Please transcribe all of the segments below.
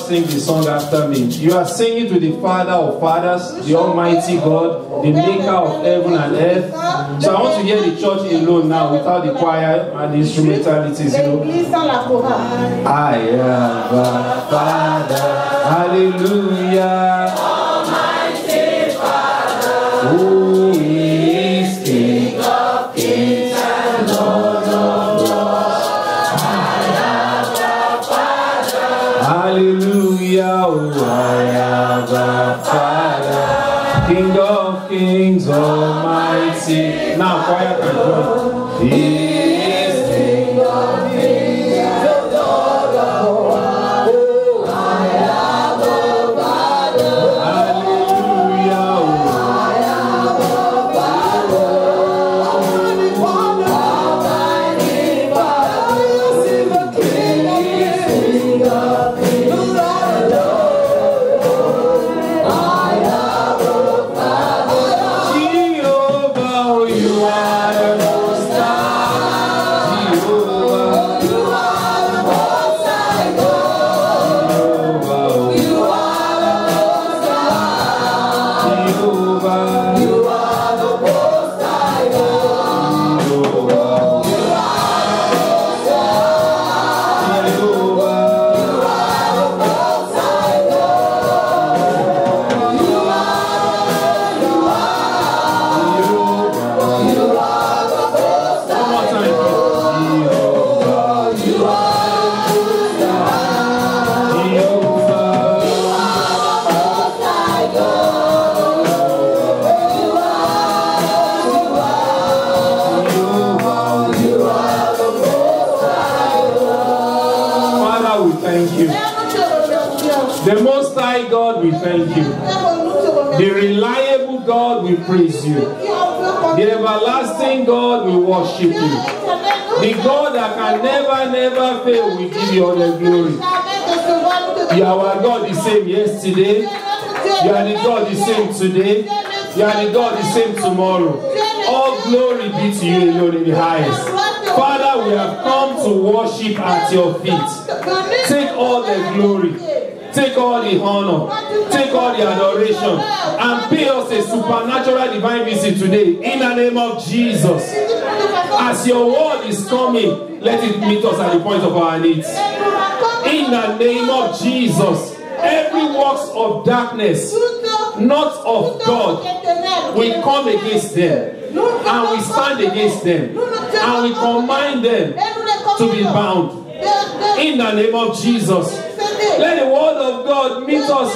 sing the song after me. You are singing to the Father of Fathers, the Almighty God, the Maker of heaven and earth. So I want to hear the church alone now, without the choir and the instrumentalities. You know. I am a Father, hallelujah. Almighty Father, who is King of Kings and Lord of Lords. I am a Father, hallelujah. Oh, I am a Father, King of Kings, Almighty. Now, choir can join. He is King of Kings and Lord of Lords. Oh, I am a Father, hallelujah. Oh, I am a Father, Almighty Father, King of Kings, Lord of Lords. I am a Father, Jehovah, you are the Most High. Jehovah, you are the Most High God. Jehovah, you are the Most High. Jehovah, you are the Most High God. Jehovah, you are the Most High. Jehovah, you are the Most High God. You are Father, we thank you. The Most High God, we thank you. The reliable God, we praise you. The everlasting God, we worship you. The God that can never fail, we give you all the glory. You are our God the same yesterday. You are the God the same today. You are the God the same tomorrow. All glory be to you alone in the highest. Father, we have come to worship at your feet. Take all the glory. Take all the honor. Take all the adoration. And pay us a supernatural divine visit today. In the name of Jesus. As your word is coming, let it meet us at the point of our needs. In the name of Jesus. Every works of darkness, not of God, we come against them. And we stand against them. And we command them to be bound. In the name of Jesus. Let the word of God meet us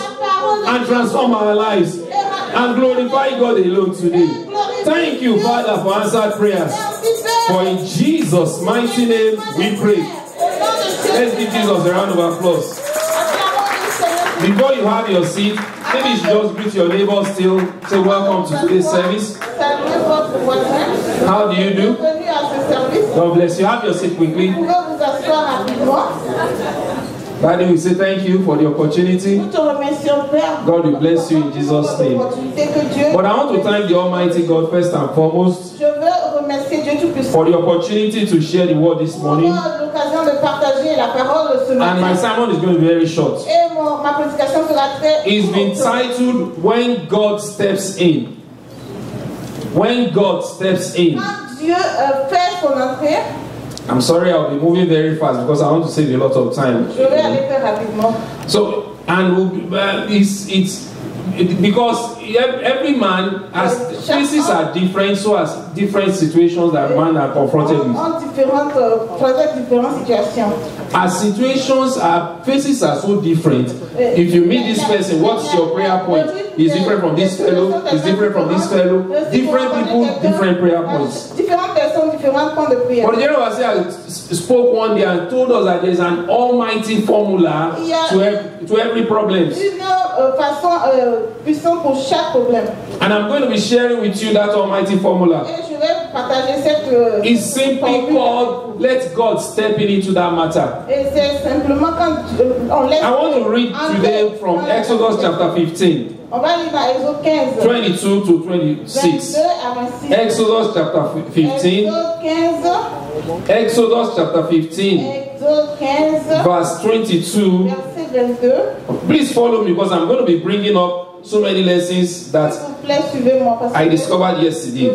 and transform our lives. And glorify God alone today. Thank you, Father, for answered prayers. For in Jesus' mighty name we pray. Let's give Jesus a round of applause. Before you have your seat, maybe you should just greet your neighbor still. Say welcome to today's service. How do you do? God bless you. Have your seat quickly. Daddy, we say thank you for the opportunity. God will bless you in Jesus' name. But I want to thank the Almighty God first and foremost for the opportunity to share the word this morning. And my sermon is going to be very short. It's been titled When God Steps In. When God Steps In. I'm sorry, I'll be moving very fast because I want to save a lot of time. So, and it's because every man has faces are different, so has different situations that man are confronted with. As situations are, faces are so different. If you meet this person, what's your prayer point? Is different from this fellow. Is different from this fellow. Different people, different prayer points. But the general has spoke one day and told us that there is an almighty formula to every problem. And I'm going to be sharing with you that almighty formula. It's simply called let God step into that matter. I want to read today from Exodus chapter 15. 22 to 26. Exodus chapter 15. Exodus chapter 15. Verse 22 Please follow me because I'm going to be bringing up so many lessons that I discovered yesterday.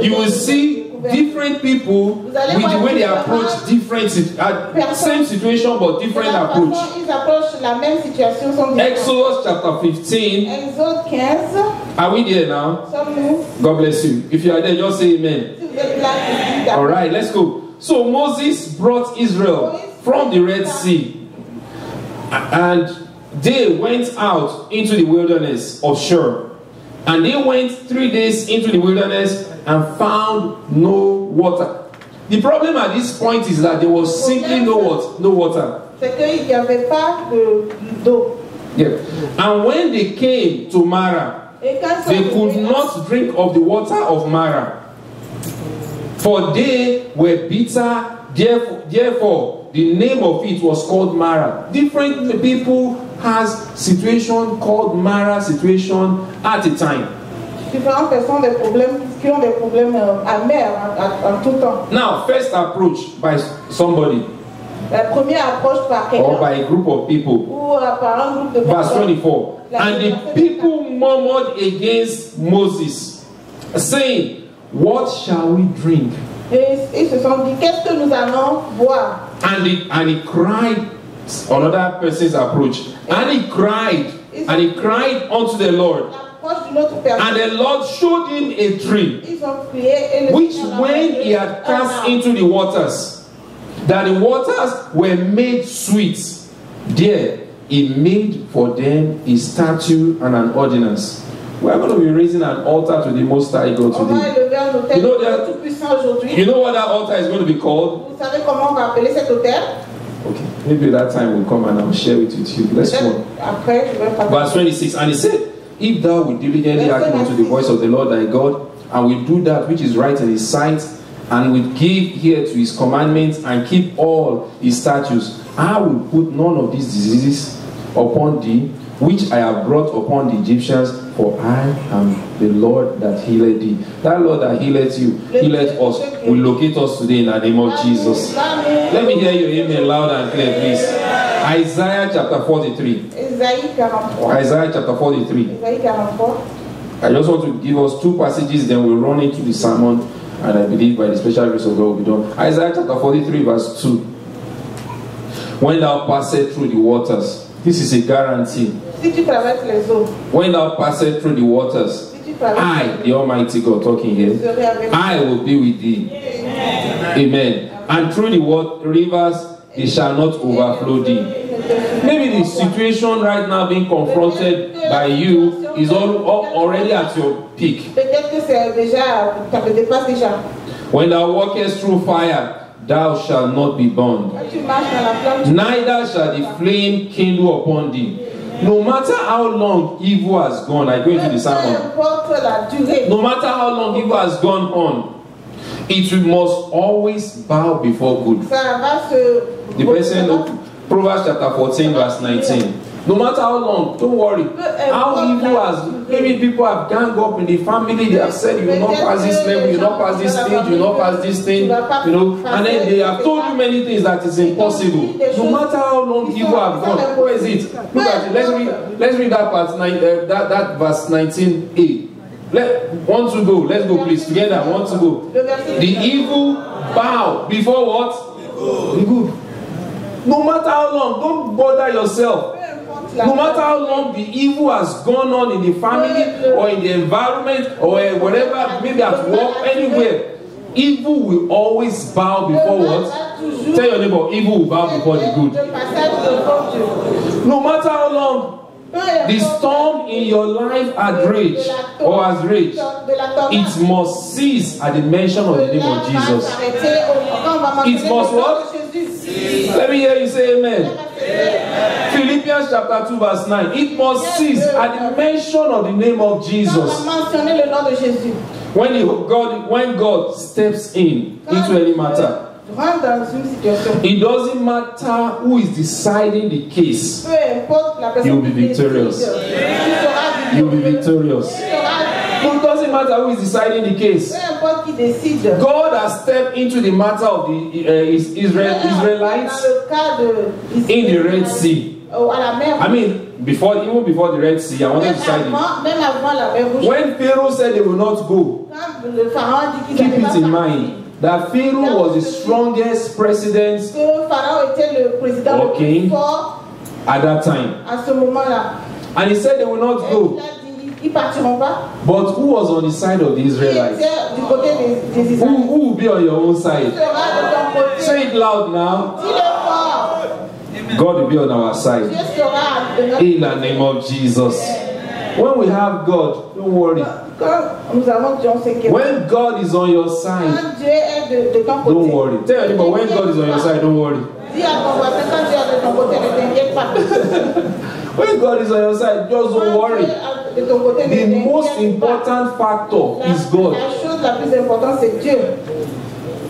You will see different people with the way they approach different same situation but different approach. Exodus chapter 15. Are we there now? God bless you. If you are there, just say amen. Alright, let's go. So Moses brought Israel from the Red Sea, and they went out into the wilderness of Shur. And they went 3 days into the wilderness and found no water. The problem at this point is that there was simply no water. Yeah. And when they came to Mara, they could not drink of the water of Mara, for they were bitter. Therefore, the name of it was called Mara. Different people has situation called Mara situation at a time. Différentes personnes qui ont des problèmes amers en tout temps. Now, first approach by somebody. La première approche par quelqu'un. Or by a group of people. Ou par un groupe de personnes. Verse 24. And the people murmured against Moses, saying, "What shall we drink?" Et ils se sont dit, qu'est-ce que nous allons boire? And he cried. Another person's approach. And he cried unto the Lord. And the Lord showed him a tree, which when he had cast into the waters, that the waters were made sweet, there he made for them a statue and an ordinance. We are going to be raising an altar to the Most High God today. You know what that altar is going to be called? Okay, maybe that time will come and I'll share it with you. Let's go. Verse 26. And he said, "If thou wilt diligently hearken unto the voice of the Lord thy God, and will do that which is right in his sight, and will give ear to his commandments, and keep all his statutes, I will put none of these diseases upon thee, which I have brought upon the Egyptians, for I am the Lord that healeth thee." That Lord that healeth you, healeth us, will locate us today in the name of Jesus. Let me hear your amen loud and clear, please. Isaiah chapter 43. Isaiah chapter 43. I just want to give us two passages, then we'll run into the sermon, and I believe by the special grace of God will be done. Isaiah chapter 43 verse 2. When thou passest through the waters, this is a guarantee. When thou passest through the waters, I, the Almighty God talking here, I will be with thee. Amen. And through the rivers, they shall not overflow thee. Maybe the situation right now being confronted by you is already at your peak. When thou walkest through fire, thou shalt not be burned, neither shall the flame kindle upon thee. No matter how long evil has gone, I go into the sermon. No matter how long evil has gone on, it must always bow before good. The person, Proverbs chapter 14 verse 19. No matter how long, don't worry. How evil has, maybe people have ganged up in the family, they have said you will not pass this level, you will not pass this stage, you will not pass this thing, you know, and then they have told you many things that is impossible. No matter how long evil have gone, where is it? Look at it. Let's read that part, that verse 19a. Want to go? Let's go, please. Together, want to go. The evil bow before what? The good. No matter how long, don't bother yourself. No matter how long the evil has gone on in the family or in the environment or whatever, maybe at work, anywhere, evil will always bow before what? Tell your neighbor, evil will bow before the good. No matter how long the storm in your life has raged, it must cease at the mention of the name of Jesus. It must what? Let me hear you say amen. Philippians chapter 2 verse 9. It must cease at the mention of the name of Jesus. When God steps into any matter, it doesn't matter who is deciding the case. You will be victorious. You will be victorious. It doesn't matter who is deciding the case. God has stepped into the matter of the Israelites in the Red Sea. à la mer. I mean, even before the Red Sea, I wanted to cite it. Même avant la mer Rouge. When Pharaoh said they will not go, Quand le pharaon dit qu'il keep n'allait pas it in partir. mind that Pharaoh was the strongest president Que Pharaon était le président le plus fort at that time. à ce moment-là. And he said they will not Et go. il a dit, ils partiront pas. But who was on the side of the Qui Israelites? était du côté des Who Israélites. will be on your own side? Sera de ton côté. Say it loud now. Dis-le fort. God will be on our Dieu side. sera de notre In the name of Jesus. When we have God, don't worry. Quand nous avons Dieu, on sait que When God is on your side, quand Dieu est de ton côté. don't worry. Tell anybody, when God is on your side, don't worry. Dis à ton voisin, quand Dieu est de ton côté, ne t'inquiète pas. When God is on your side, just don't worry. De ton côté, ne The t'inquiète most pas. important factor is God. La chose la plus importante, c'est Dieu.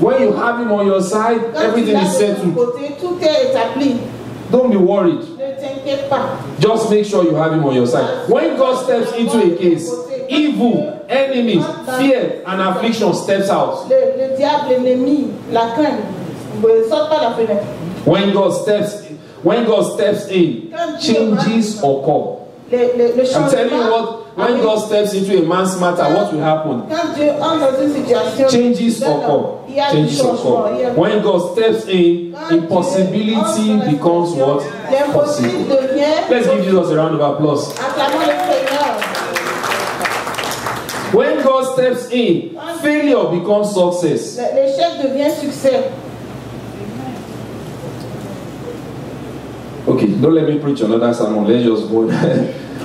When you have Him on your side, Quand everything tu is l'as de ton settled. côté, tout est établi. Don't be worried. Ne t'inquiète pas. Just make sure you have Him on your side. When God steps into a case, evil, enemies, fear, and affliction steps out. Le diable, l'ennemi, la crainte, ne saute pas la fenêtre. When God steps in, changes occur. Le I'm telling you changement, what, when God steps into a man's matter, what will happen? quand Dieu entre dans une situation, Changes occur. il y a du Changes changement. Il y a- occur. When God steps in, impossibility becomes what? L'impossible Possible. devient. Let's give Jesus a round of applause. Acclamons le Seigneur. When God steps in, failure becomes success. L'échec devient succès. Okay, don't let me preach another sermon. Let's just go.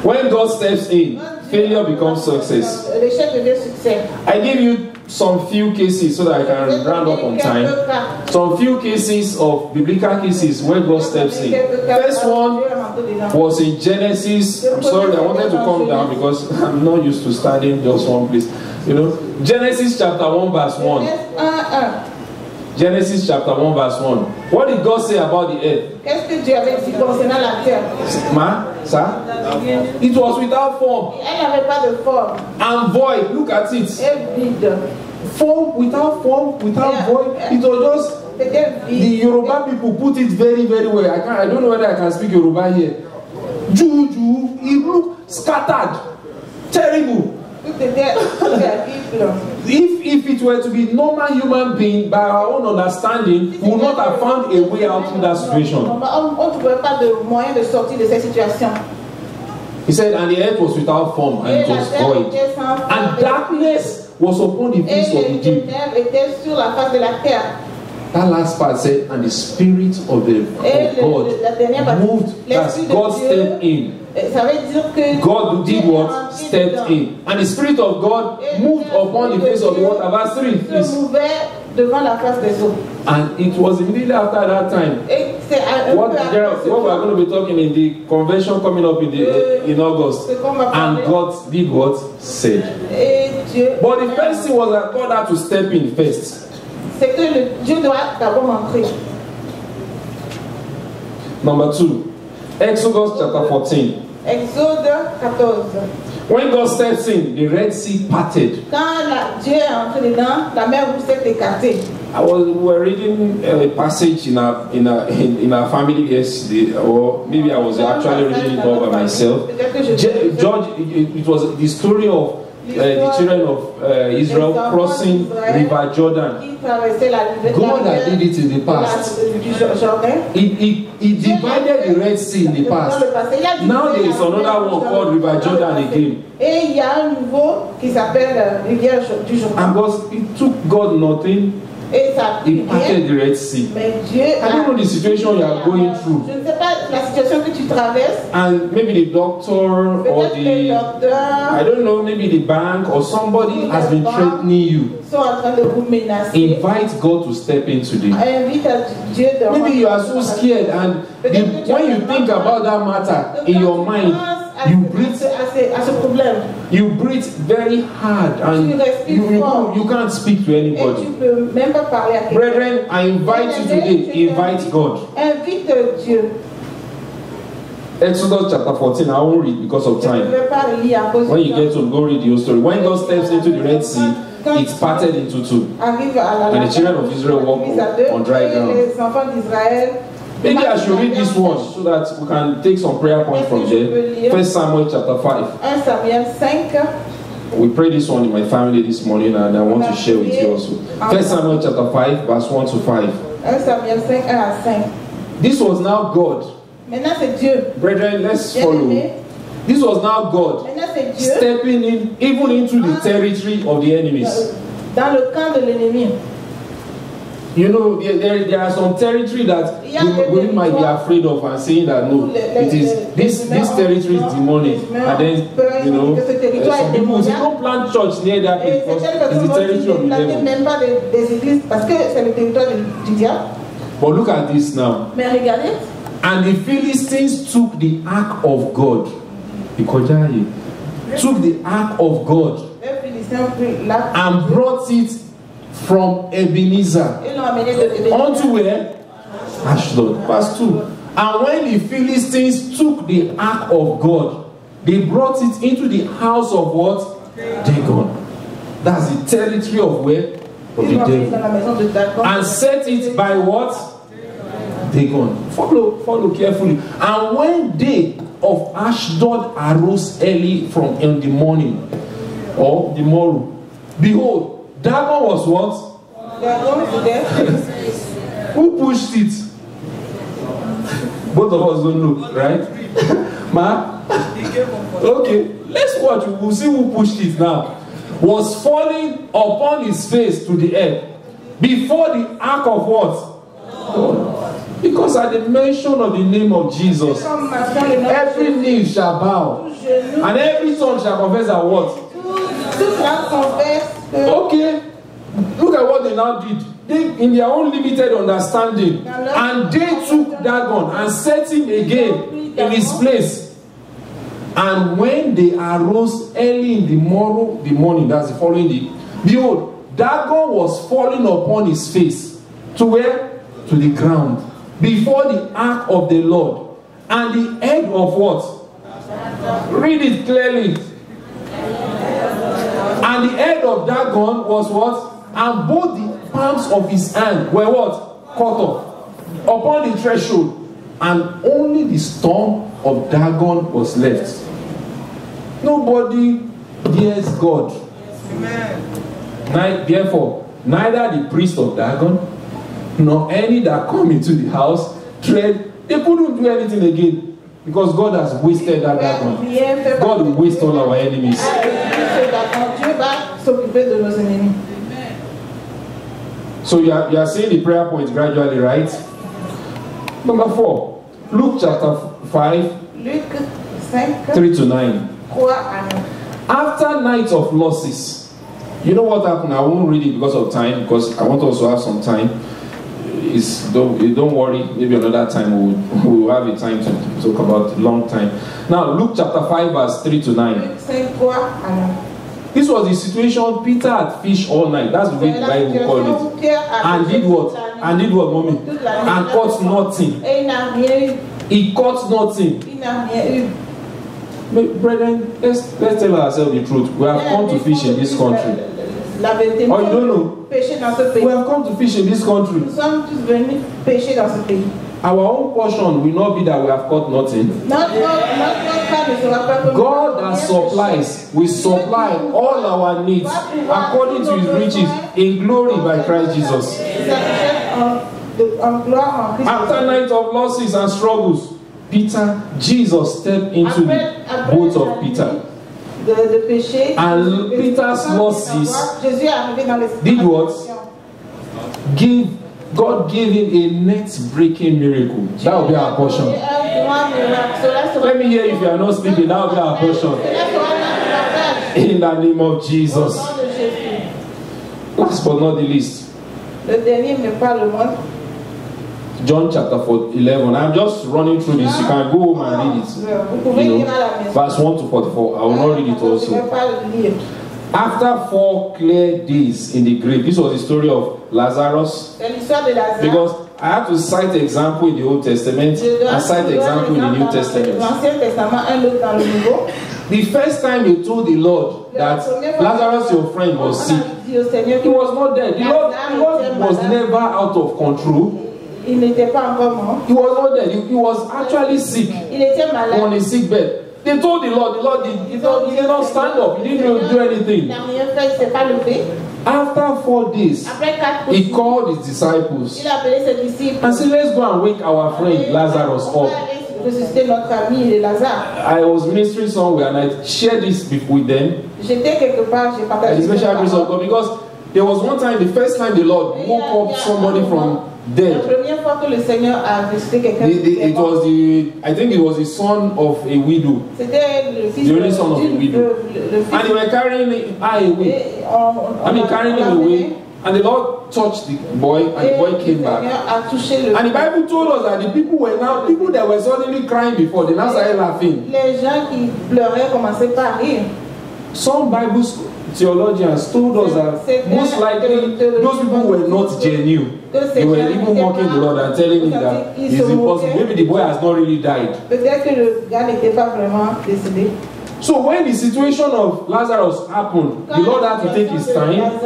When God steps in, failure becomes success. L'échec devient succès. I give you some few cases so that I can round up on time. Some few cases of biblical cases where God steps in. First one was in Genesis. I'm sorry, I wanted to come down because I'm not used to standing just one place. You know, Genesis chapter 1 verse 1. Genesis chapter 1 verse 1. What did God say about the earth? Qu'est-ce que Dieu avait dit concernant la terre? Ma, sir? It was without form Elle n'avait pas de forme. and void. Look at it. Et vide. Form, without void. It was just C'était the vide. Yoruba people put it very, very well. I don't know whether I can speak Yoruba here. Juju, it looked scattered, terrible. Tout était terrible. If it were to be normal human being, by our own understanding, we would not have found a way out through that situation. On ne trouvait pas de moyen de sortir de cette situation. He said, and the earth was without form and Et it la was terre void, était sans forme. and darkness was upon the Et face of the les deep. ténèbres étaient sur la face de la terre. That last part said, and the spirit of Et la dernière God partie, moved. That's l'esprit de God Dieu, stepped in. ça veut dire que God did Dieu est what? entré Stepped dedans. in. And the Spirit of God moved upon the face of the water. Verse 3, Se please. mouvait devant la face des eaux. And it was immediately after that time. Et c'est un What peu après we are going to be talking in the convention coming up in August. ce qu'on va And parler. God did what? Said. Et Dieu, But the first thing was that God had to step in first. c'est que Dieu doit d'abord entrer. Number 2, Exodus chapter 14. Exode 14. When God steps in, the Red Sea parted. Quand Dieu est entré dedans, la mer rouge s'est écartée. We were reading a passage in our family yesterday, or maybe I was actually reading it all by myself. George, it was the story of the children of Israel crossing River Jordan. Qui traversait la God had did it in the past. du Jourdain. He divided the Red Sea in the past. Now there is another one called River Jordan again. Et il y a un nouveau qui s'appelle rivière du Jourdain. And God, it took God nothing. Et ça a He pris parted rien. the Red Sea. Mais Dieu I don't know the situation you are going through. Je ne sais pas la situation que tu traverses. And maybe the doctor or Peut-être que le I docteur don't know, maybe the bank or somebody has been threatening you. sont en train de vous menacer. Invite God to step in today. Invite Dieu de Maybe you are so scared, and when you think about that matter in your mind, you breathe à ce problème. You breathe very hard and you can't speak to Et anybody. tu peux même pas parler à quelqu'un. Brethren, I invite you today, invite God. Invite Dieu. Exodus chapter 14, I won't read because of Je ne time. vais pas lire à cause When du you temps. get to go read the whole story. When God steps into the Red Sea, it's parted into two. Arrive à la And the children of Israel walk mise à deux, on dry et ground. les enfants d'Israël Maybe I should read this one so that we can take some prayer points from there. 1 Samuel chapter 5. 1 Samuel 5. We prayed this one in my family this morning and I want to share with you also. 1 Samuel chapter 5, verse 1 to 5. 1 Samuel 5, 1 à 5. This was now God. Maintenant c'est Dieu. Brethren, let's follow. This was now God stepping in, even into the territory of the enemies. Dans le camp de l'ennemi. You know, there are some territory that we might be afraid of and saying that no, it is this territory is demonic. And then, you know, some people will say, don't plant church near that place because it's the territory of the devil. But look at this now. And the Philistines took the ark of God. Took the ark of God and brought it from Ebenezer unto where? Ashdod. Verse 2. And when the Philistines took the ark of God, they brought it into the house of what? Dagon. That's the territory of where? Of the devil. And set it by what? Dagon. Follow carefully. And when they of Ashdod arose early in the morning or the morrow, behold, Dagon was what? Who pushed it? Both of us don't know, right? Ma? Okay, let's watch. We'll see who pushed it now. Was falling upon his face to the earth before the ark of what? Because at the mention of the name of Jesus, every knee shall bow and every tongue shall confess at what? Okay, look at what they now did. They, in their own limited understanding, and they took Dagon and set him again in his place. And when they arose early in the morning, that's the following day, behold, Dagon was falling upon his face. To where? To the ground. Before the ark of the Lord. And the head of what? Read it clearly. And the head of Dagon was what? And both the palms of his hand were what? Cut off upon the threshold. And only the stump of Dagon was left. Nobody dares God. Amen. Therefore, neither the priest of Dagon nor any that come into the house tread. They couldn't do anything again because God has wasted that Dagon. God will waste all our enemies. So you are saying the prayer points gradually, right? Number 4, Luke chapter 5, 3 to 9. After night of losses, you know what happened? I won't read it because of time, because I want to also have some time. Don't worry, maybe another time we'll have a time to talk about long time. Now, Luke chapter 5, verse 3 to 9. This was the situation. Peter had fished all night. That's the way the Bible called it. And did what? And did what, mommy? And caught nothing. He caught nothing. Brethren, let's tell ourselves the truth. We have come to fish in this country. Oh, you don't know? We have come to fish in this country. Our own portion will not be that we have caught nothing. God that supplies will supply all our needs according to his riches in glory by Christ Jesus. After night of losses and struggles, Jesus stepped into the boat of Peter. And Peter's losses did what? God gave him a net-breaking miracle. That will be our portion. Let me hear if you are not sleeping. That will be our portion. In the name of Jesus. Last but not the least, John chapter 11. I'm just running through this. You can go home and read it. You know, verse 1 to 44. I will not read it also. After 4 clear days in the grave, this was the story of Lazarus. Because I have to cite an example in the Old Testament and cite an example in the New Testament. The first time they told the Lord that Lazarus, your friend, was sick, he was not dead. The Lord was never out of control. Il n'était pas encore mort. He was not dead. He was actually sick. Il était malade. On a sick bed. They told the Lord he did not stand up. He didn't do anything. Il n'a rien fait, il ne s'est pas levé. After 4 days, Après 4 jours, he called his disciples il a appelé ses disciples. and said, let's go and wake our friend Lazarus On va up. aller ressusciter notre ami Lazare. I was ministering somewhere and I shared this with them. J'étais quelque part, j'ai By partagé. the special grace of God, because there was one time, the first time the Lord woke up somebody from La dead. première fois que le Seigneur a ressuscité quelqu'un, It was I think it was the son of a widow. c'était le fils The only son of a widow. le fils. And they were carrying him away. Et on Carrying him away. And the Lord touched the boy, and the boy came back. a touché le. And the Bible told us that the people that were suddenly crying before, they now started laughing. Les gens qui pleuraient commençaient par rire. Some Bible theologians told us that most likely those people were not genuine. They were even mocking the Lord and telling him that it's impossible. Maybe the boy has not really died. Peut-être que le gars n'était pas vraiment décédé. So when the situation of Lazarus happened, the Lord had to take his time,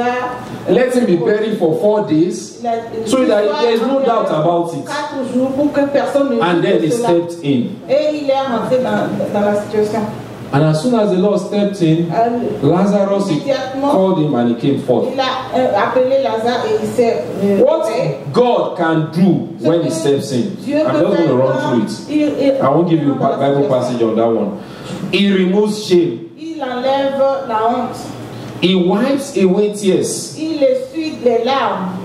let him be buried for 4 days, so that there is no doubt about it. And then he stepped in. Et il est rentré dans la situation. And as soon as the Lord stepped in, Lazarus, he called him and he came forth. Il a appelé Lazare et il s'est What God can do when he steps in, I'm just going to run through it. I won't give you a Bible passage on that one. He removes shame. Il enlève la honte. He wipes away tears. Il essuie les larmes.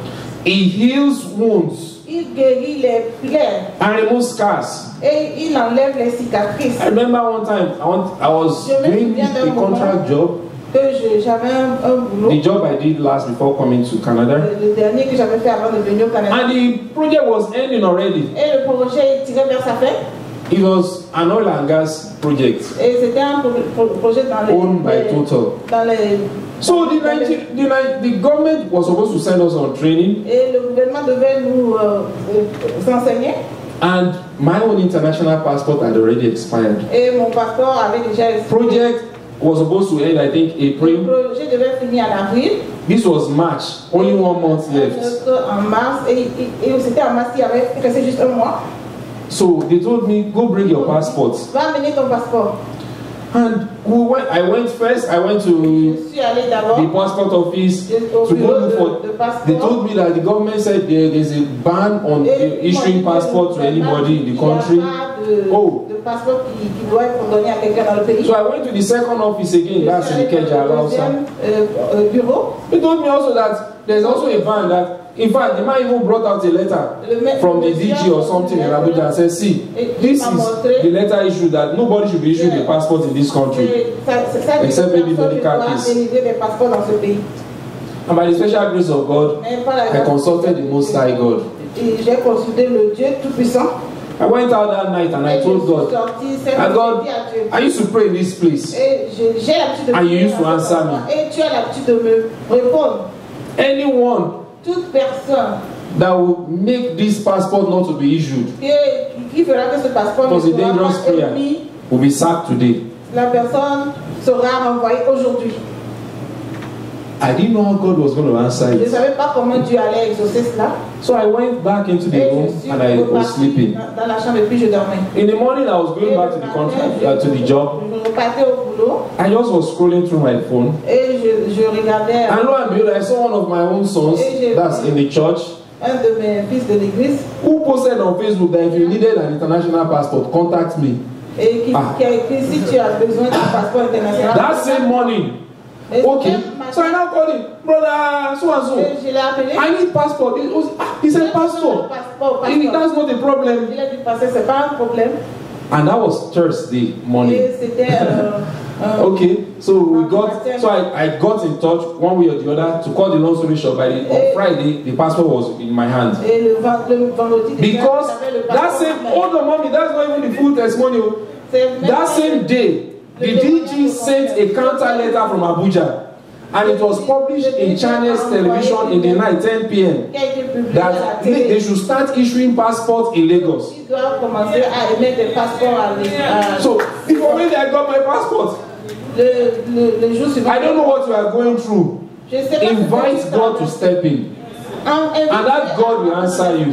He heals wounds. Il guérit les plaies. And removes scars. Et il enlève les cicatrices. I remember one time I was doing a contract job. J'avais un boulot. The job I did last before coming to Canada. Le dernier que j'avais fait avant de venir au Canada. And the project was ending already. Et le projet tirait vers sa fin. It was an oil and gas project. Et c'était un projet dans les. Owned by Total. Dans les. So the government was supposed to send us on training. Et le gouvernement devait nous enseigner. And my own international passport had already expired. Et mon passeport avait déjà expiré. Project was supposed to end, I think, April. Le projet devait finir en avril. This was March. Only 1 month left. En mars, et c'était en mars, il y avait resté juste un mois. So they told me, go bring your passport. Va amener ton passeport. And I went first. I went to the passport office to go look for. They told me that the government said there's a ban on issuing passport to anybody in the country. Oh. So I went to the second office again. That's in the Keja Alausa. They told me also that there's also a ban that. In fact, the man even brought out a letter from the DG or something in Abuja and said, see, this is the letter issued that nobody should be issued a passport in this country, except maybe medical case. And by the special grace of God, I consulted the Most High God. I went out that night and I told God, God, I used to pray in this place, and you used to answer me. Anyone toute personne that will make this passport not to be issued, qui fera que ce passeport because a dangerous prayer will be sacked today. La personne sera renvoyée aujourd'hui. I didn't know how God was going to answer Je ne it. savais pas comment Dieu allait exaucer cela. So I went back into the room and I was sleeping. Dans la chambre et puis je dormais. In the morning, I was going back to the contract, to the job. Je repartais au boulot. I just was scrolling through my phone. Et je regardais. And lo and behold, I saw one of my own sons, that's in the church, un de mes fils de l'église, who posted on Facebook that if you needed an international passport, contact me. Et qui a écrit si tu as besoin d'un passeport international. That same morning. Okay, so I now called him, brother, so and so. I need passport. He said, passport. That's not a problem. And that was Thursday morning. Okay, so we got. So I got in touch one way or the other to call the long story short. On Friday, the passport was in my hand. Because that same older mommy, that's not even the full testimonial. That same day. The DG sent a counter letter from Abuja, and it was published in Chinese television in the night, 10 p.m. that they should start issuing passports in Lagos. So, before when I got my passport, I don't know what you are going through. Invite God to step in. And that God will answer you.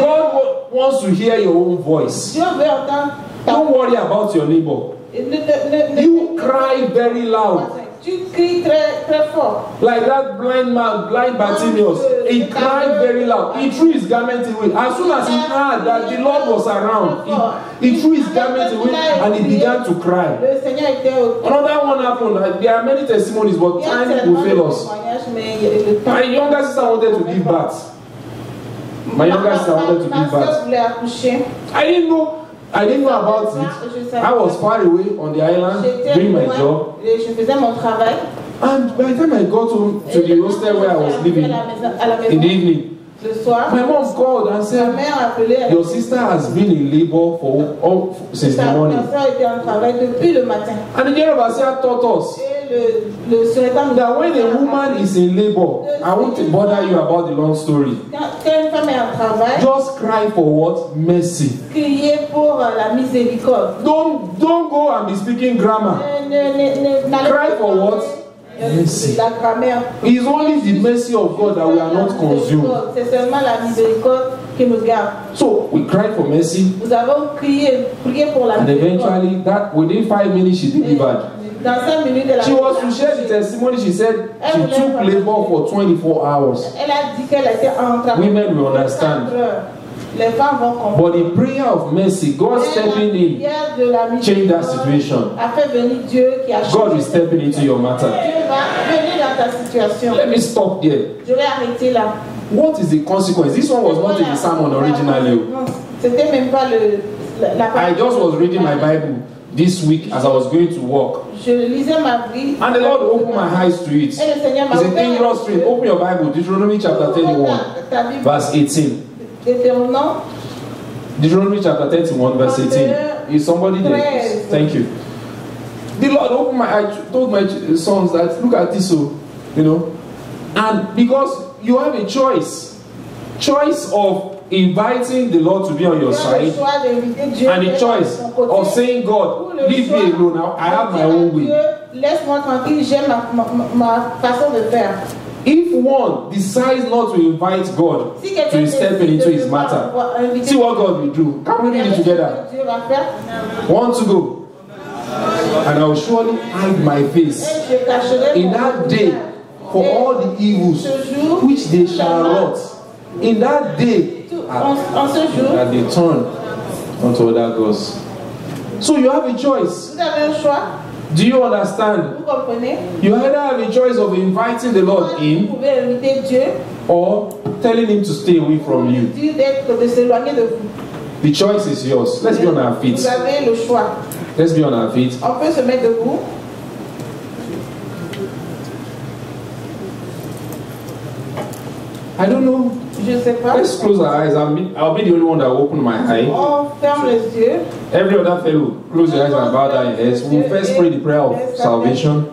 God wants to hear your own voice. Don't worry about your neighbor. You cry very loud. Tu cries très, très fort. Like that blind man, blind Bartimaeus, he cried very loud. He threw his garment away. As soon as he heard that the Lord was around, he threw his garment away and he began to cry. Another one happened. There are many testimonies, but time will fail us. My younger sister wanted to give birth. I didn't know about it. I was far away on the island doing my job. And by the time I got home to the hostel where I was living in the evening, my mom called and said, your sister has been in labor since the morning. And the general overseer taught us that when a woman is in labor, I won't bother you about the long story. Just cry for what? Mercy. Don't go and be speaking grammar. Cry for what? Mercy. It is only the mercy of God that we are not consumed. So we cried for mercy. And eventually, that within 5 minutes, she delivered. She was to share the testimony. She said she took labor for 24 hours. Women will understand. But the prayer of mercy, God stepping in, changed that situation. God is stepping into your matter. Let me stop there. What is the consequence? This one was not in the sermon originally. I just was reading my Bible this week as I was going to work. And the Lord opened my eyes to it. It's a dangerous thing. Open your Bible, Deuteronomy chapter 31, verse 18. Deuteronomy chapter 31, verse 18. Is somebody there? Thank you. The Lord opened my eyes, told my sons that look at this, so and because you have a choice of inviting the Lord to be on your side, and the choice of saying, God, leave me alone now, I have my own way. If one decides not to invite God to step into his matter, see what God will do. Can we read it together? 1 to go. And I will surely hide my face in that day for all the evils which they shall wrought. In that day, that they turn unto other gods. So you have a choice. Do you understand? You either have a choice of inviting the Lord in or telling him to stay away from you. The choice is yours. Let's be on our feet. Let's be on our feet. I don't know. Let's close our eyes. I'll be the only one that will open my eye. Every other fellow, close your eyes and bow down your heads. We'll first pray the prayer of salvation.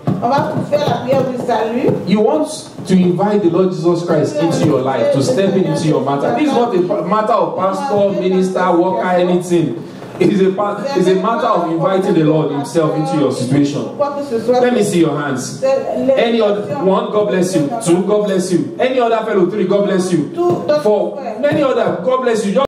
You want to invite the Lord Jesus Christ into your life, to step into your matter. This is not a matter of pastor, minister, worker, anything. It is a matter of inviting the Lord himself into your situation. Let me see your hands. Any other one, God bless you. 2, God bless you. Any other fellow, 3, God bless you. 4, any other, God bless you.